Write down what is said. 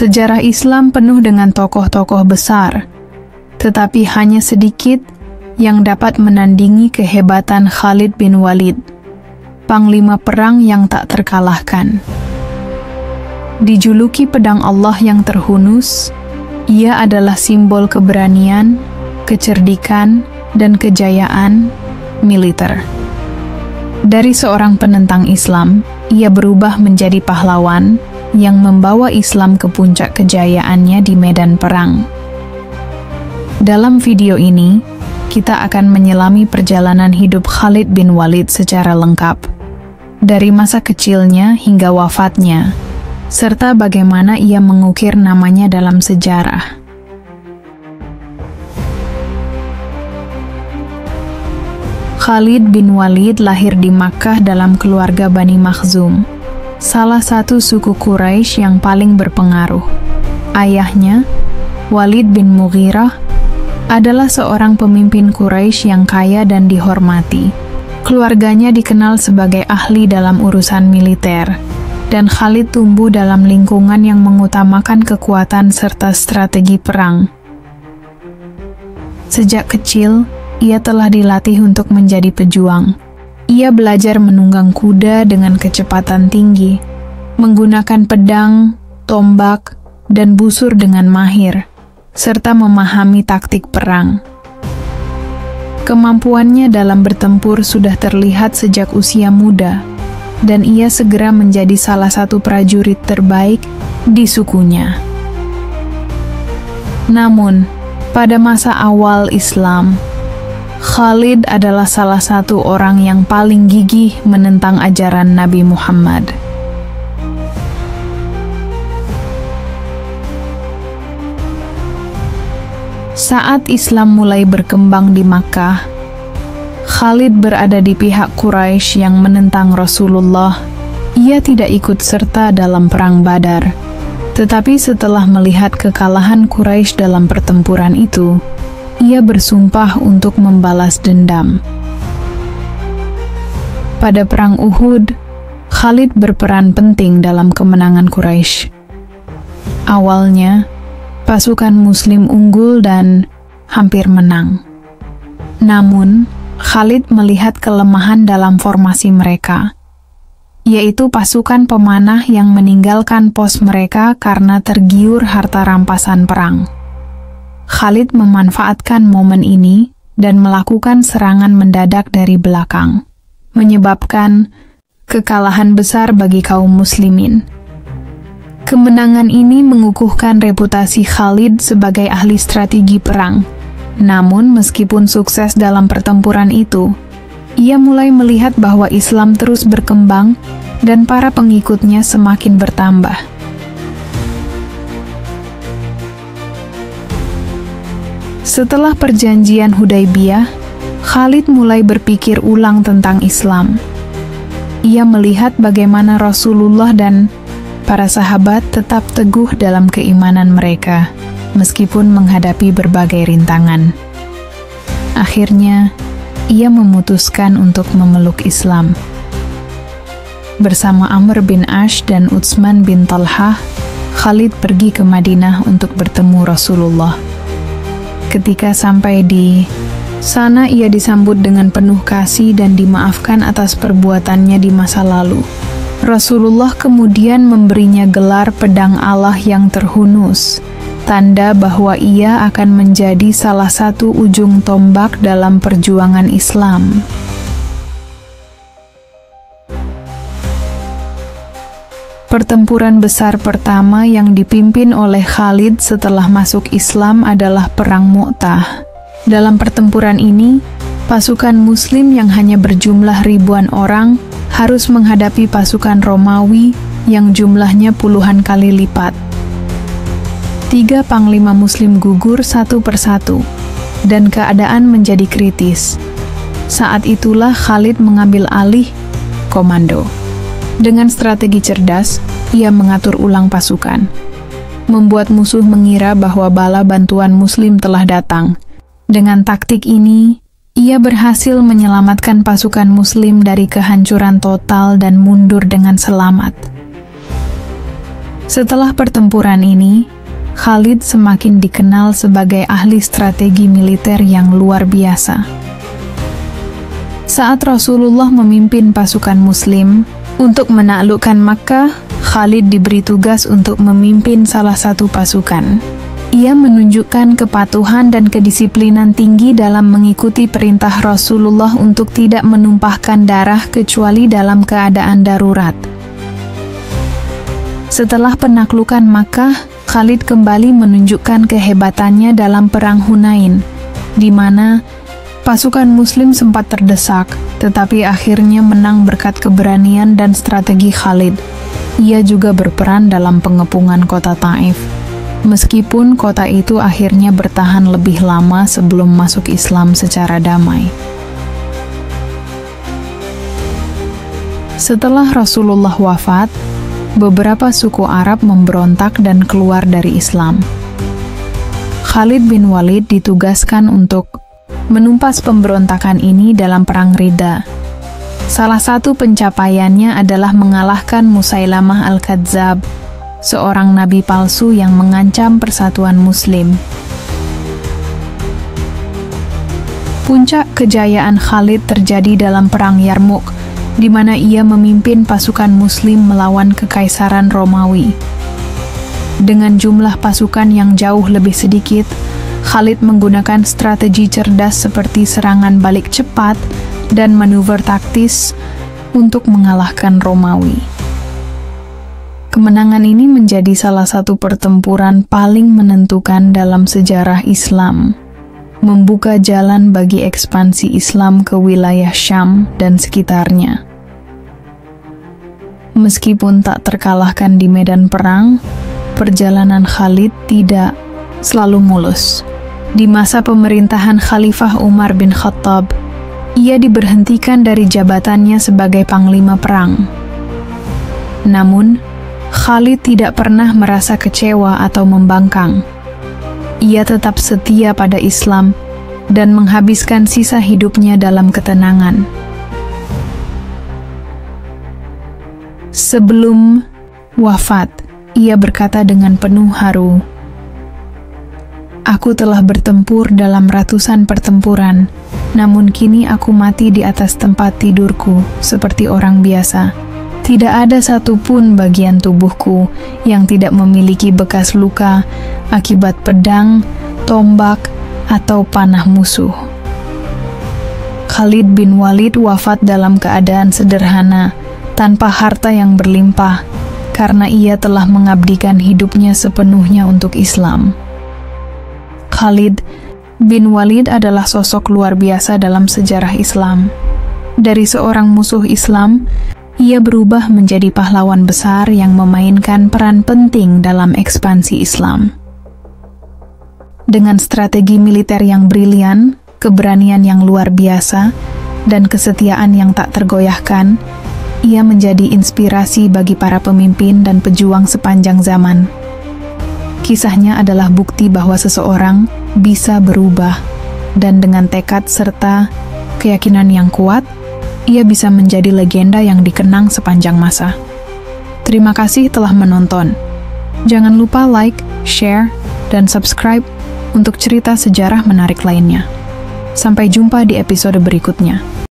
Sejarah Islam penuh dengan tokoh-tokoh besar, tetapi hanya sedikit yang dapat menandingi kehebatan Khalid bin Walid, panglima perang yang tak terkalahkan. Dijuluki pedang Allah yang terhunus, ia adalah simbol keberanian, kecerdikan, dan kejayaan militer. Dari seorang penentang Islam, ia berubah menjadi pahlawan yang membawa Islam ke puncak kejayaannya di medan perang. Dalam video ini, kita akan menyelami perjalanan hidup Khalid bin Walid secara lengkap, dari masa kecilnya hingga wafatnya, serta bagaimana ia mengukir namanya dalam sejarah. Khalid bin Walid lahir di Makkah dalam keluarga Bani Makhzum, salah satu suku Quraisy yang paling berpengaruh. Ayahnya, Walid bin Mughirah, adalah seorang pemimpin Quraisy yang kaya dan dihormati. Keluarganya dikenal sebagai ahli dalam urusan militer, dan Khalid tumbuh dalam lingkungan yang mengutamakan kekuatan serta strategi perang. Sejak kecil, ia telah dilatih untuk menjadi pejuang. Ia belajar menunggang kuda dengan kecepatan tinggi, menggunakan pedang, tombak, dan busur dengan mahir, serta memahami taktik perang. Kemampuannya dalam bertempur sudah terlihat sejak usia muda, dan ia segera menjadi salah satu prajurit terbaik di sukunya. Namun, pada masa awal Islam, Khalid adalah salah satu orang yang paling gigih menentang ajaran Nabi Muhammad. Saat Islam mulai berkembang di Makkah, Khalid berada di pihak Quraisy yang menentang Rasulullah. Ia tidak ikut serta dalam perang Badar, tetapi setelah melihat kekalahan Quraisy dalam pertempuran itu, ia bersumpah untuk membalas dendam. Pada perang Uhud, Khalid berperan penting dalam kemenangan Quraisy. Awalnya, pasukan Muslim unggul dan hampir menang. Namun, Khalid melihat kelemahan dalam formasi mereka, yaitu pasukan pemanah yang meninggalkan pos mereka karena tergiur harta rampasan perang. Khalid memanfaatkan momen ini dan melakukan serangan mendadak dari belakang, menyebabkan kekalahan besar bagi kaum muslimin. Kemenangan ini mengukuhkan reputasi Khalid sebagai ahli strategi perang. Namun, meskipun sukses dalam pertempuran itu, ia mulai melihat bahwa Islam terus berkembang dan para pengikutnya semakin bertambah. Setelah perjanjian Hudaybiyah, Khalid mulai berpikir ulang tentang Islam. Ia melihat bagaimana Rasulullah dan para sahabat tetap teguh dalam keimanan mereka, meskipun menghadapi berbagai rintangan. Akhirnya, ia memutuskan untuk memeluk Islam. Bersama Amr bin Ash dan Utsman bin Talhah, Khalid pergi ke Madinah untuk bertemu Rasulullah. Ketika sampai di sana, ia disambut dengan penuh kasih dan dimaafkan atas perbuatannya di masa lalu. Rasulullah kemudian memberinya gelar pedang Allah yang terhunus, tanda bahwa ia akan menjadi salah satu ujung tombak dalam perjuangan Islam. Pertempuran besar pertama yang dipimpin oleh Khalid setelah masuk Islam adalah Perang Mu'tah. Dalam pertempuran ini, pasukan Muslim yang hanya berjumlah ribuan orang harus menghadapi pasukan Romawi yang jumlahnya puluhan kali lipat. 3 panglima Muslim gugur satu persatu, dan keadaan menjadi kritis. Saat itulah Khalid mengambil alih komando. Dengan strategi cerdas, ia mengatur ulang pasukan, membuat musuh mengira bahwa bala bantuan Muslim telah datang. Dengan taktik ini, ia berhasil menyelamatkan pasukan Muslim dari kehancuran total dan mundur dengan selamat. Setelah pertempuran ini, Khalid semakin dikenal sebagai ahli strategi militer yang luar biasa. Saat Rasulullah memimpin pasukan Muslim untuk menaklukkan Makkah, Khalid diberi tugas untuk memimpin salah satu pasukan. Ia menunjukkan kepatuhan dan kedisiplinan tinggi dalam mengikuti perintah Rasulullah untuk tidak menumpahkan darah kecuali dalam keadaan darurat. Setelah penaklukan Makkah, Khalid kembali menunjukkan kehebatannya dalam Perang Hunain, di mana pasukan Muslim sempat terdesak, tetapi akhirnya menang berkat keberanian dan strategi Khalid. Ia juga berperan dalam pengepungan kota Taif, meskipun kota itu akhirnya bertahan lebih lama sebelum masuk Islam secara damai. Setelah Rasulullah wafat, beberapa suku Arab memberontak dan keluar dari Islam. Khalid bin Walid ditugaskan untuk menumpas pemberontakan ini dalam Perang Ridha. Salah satu pencapaiannya adalah mengalahkan Musailamah al-Kadzab, seorang nabi palsu yang mengancam persatuan Muslim. Puncak kejayaan Khalid terjadi dalam Perang Yarmuk, di mana ia memimpin pasukan Muslim melawan Kekaisaran Romawi. Dengan jumlah pasukan yang jauh lebih sedikit, Khalid menggunakan strategi cerdas seperti serangan balik cepat dan manuver taktis untuk mengalahkan Romawi. Kemenangan ini menjadi salah satu pertempuran paling menentukan dalam sejarah Islam, membuka jalan bagi ekspansi Islam ke wilayah Syam dan sekitarnya. Meskipun tak terkalahkan di medan perang, perjalanan Khalid tidak selalu mulus. Di masa pemerintahan Khalifah Umar bin Khattab, ia diberhentikan dari jabatannya sebagai panglima perang. Namun, Khalid tidak pernah merasa kecewa atau membangkang. Ia tetap setia pada Islam dan menghabiskan sisa hidupnya dalam ketenangan. Sebelum wafat, ia berkata dengan penuh haru, "Aku telah bertempur dalam ratusan pertempuran, namun kini aku mati di atas tempat tidurku seperti orang biasa. Tidak ada satupun bagian tubuhku yang tidak memiliki bekas luka akibat pedang, tombak, atau panah musuh." Khalid bin Walid wafat dalam keadaan sederhana, tanpa harta yang berlimpah, karena ia telah mengabdikan hidupnya sepenuhnya untuk Islam. Khalid bin Walid adalah sosok luar biasa dalam sejarah Islam. Dari seorang musuh Islam, ia berubah menjadi pahlawan besar yang memainkan peran penting dalam ekspansi Islam. Dengan strategi militer yang brilian, keberanian yang luar biasa, dan kesetiaan yang tak tergoyahkan, ia menjadi inspirasi bagi para pemimpin dan pejuang sepanjang zaman. Kisahnya adalah bukti bahwa seseorang bisa berubah, dan dengan tekad serta keyakinan yang kuat, ia bisa menjadi legenda yang dikenang sepanjang masa. Terima kasih telah menonton. Jangan lupa like, share, dan subscribe untuk cerita sejarah menarik lainnya. Sampai jumpa di episode berikutnya.